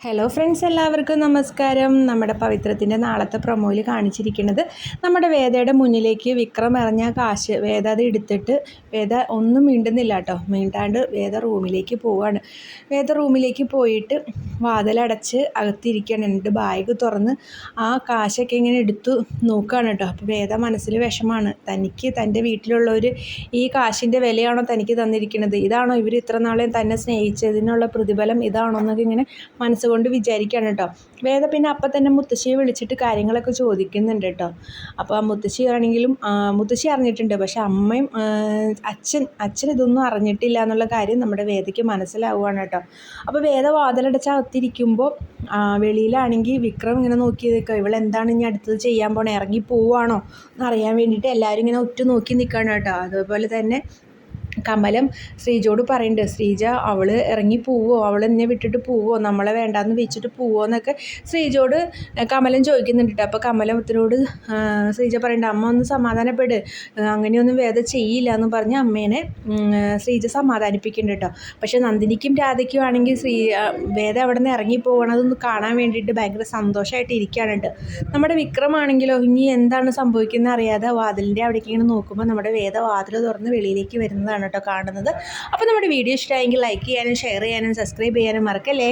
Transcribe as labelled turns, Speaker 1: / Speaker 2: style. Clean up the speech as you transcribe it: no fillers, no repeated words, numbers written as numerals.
Speaker 1: Hello friends, എല്ലാവർക്കും നമസ്കാരം. നമ്മുടെ പവിത്രത്തിൻ്റെ നാളത്തെ പ്രൊമോയിൽ കാണിച്ചിരിക്കുന്നത് നമ്മുടെ വേദയുടെ മുന്നിലേക്ക് വിക്രം എറിഞ്ഞ കാശ് വേദ അത് എടുത്തിട്ട് വേദ ഒന്നും മിണ്ടുന്നില്ല കേട്ടോ. മിണ്ടാണ്ട് വേദ റൂമിലേക്ക് പോവുകയാണ്. വേദ റൂമിലേക്ക് പോയിട്ട് വാതിലടച്ച് അകത്തിരിക്കുകയാണ്. എന്നിട്ട് ബാഗ് തുറന്ന് ആ കാശൊക്കെ ഇങ്ങനെ എടുത്തു നോക്കുകയാണ് കേട്ടോ. അപ്പോൾ വേദ മനസ്സിൽ വിഷമാണ്. തനിക്ക് തൻ്റെ വീട്ടിലുള്ളവർ ഈ കാശിൻ്റെ വിലയാണോ തനിക്ക് തന്നിരിക്കുന്നത്? ഇതാണോ ഇവർ ഇത്ര നാളെ തന്നെ സ്നേഹിച്ചതിനുള്ള പ്രതിഫലം? ഇതാണോ എന്നൊക്കെ ഇങ്ങനെ മനസ്സുകൊണ്ട് വിചാരിക്കുകയാണ് കേട്ടോ. വേദ പിന്നെ അപ്പം തന്നെ മുത്തശ്ശിയെ വിളിച്ചിട്ട് കാര്യങ്ങളൊക്കെ ചോദിക്കുന്നുണ്ട് കേട്ടോ. അപ്പോൾ മുത്തശ്ശി ആണെങ്കിലും മുത്തശ്ശി അറിഞ്ഞിട്ടുണ്ട്, പക്ഷെ അമ്മയും അച്ഛൻ ഇതൊന്നും അറിഞ്ഞിട്ടില്ല എന്നുള്ള കാര്യം നമ്മുടെ വേദയ്ക്ക് മനസ്സിലാവുകയാണ് കേട്ടോ. അപ്പോൾ വേദ വാതിലടച്ച് അകത്തിരിക്കുമ്പോൾ വെളിയിലാണെങ്കിൽ വിക്രം ഇങ്ങനെ നോക്കി നിൽക്കുക. ഇവളെന്താണ് ഇനി അടുത്തത് ചെയ്യാൻ പോണേ? ഇറങ്ങി പോവുകയാണോ എന്നറിയാൻ വേണ്ടിയിട്ട് എല്ലാവരും ഇങ്ങനെ ഒറ്റ നോക്കി നിൽക്കുകയാണ് കേട്ടോ. അതുപോലെ തന്നെ കമലം ശ്രീജയോട് പറയുന്നുണ്ട്, ശ്രീജ അവൾ ഇറങ്ങി പോവോ, അവൾ എന്നെ വിട്ടിട്ട് പോവോ, നമ്മളെ വേണ്ടാന്ന് വെച്ചിട്ട് പോവോ എന്നൊക്കെ ശ്രീജയോട് കമലം ചോദിക്കുന്നുണ്ട് കേട്ടോ. അപ്പോൾ കമലത്തിനോട് ശ്രീജ പറയുന്നുണ്ട്, അമ്മ ഒന്ന് സമാധാനപ്പെട്, അങ്ങനെയൊന്നും വേദ ചെയ്യില്ല എന്ന് പറഞ്ഞ് അമ്മേനെ ശ്രീജ സമാധാനിപ്പിക്കുന്നുണ്ട് കേട്ടോ. പക്ഷേ നന്ദിനിക്കും രാധയ്ക്കും ആണെങ്കിൽ വേദ അവിടെ നിന്ന് ഇറങ്ങി പോകണതൊന്ന് കാണാൻ വേണ്ടിയിട്ട് ഭയങ്കര സന്തോഷമായിട്ട് ഇരിക്കുകയാണ്. നമ്മുടെ വിക്രമാണെങ്കിലോ ഇനി എന്താണ് സംഭവിക്കുന്നത് അറിയാതെ വാതിലിൻ്റെ അവിടേക്ക് ഇങ്ങനെ നോക്കുമ്പോൾ നമ്മുടെ വേദ വാതിൽ തുറന്ന് വെളിയിലേക്ക് വരുന്നതാണ് കേട്ടോ കാണുന്നത്. അപ്പോൾ നമ്മുടെ വീഡിയോ ഇഷ്ടമായെങ്കിൽ ലൈക്ക് ചെയ്യാനും ഷെയർ ചെയ്യാനും സബ്സ്ക്രൈബ് ചെയ്യാനും മറക്കല്ലേ.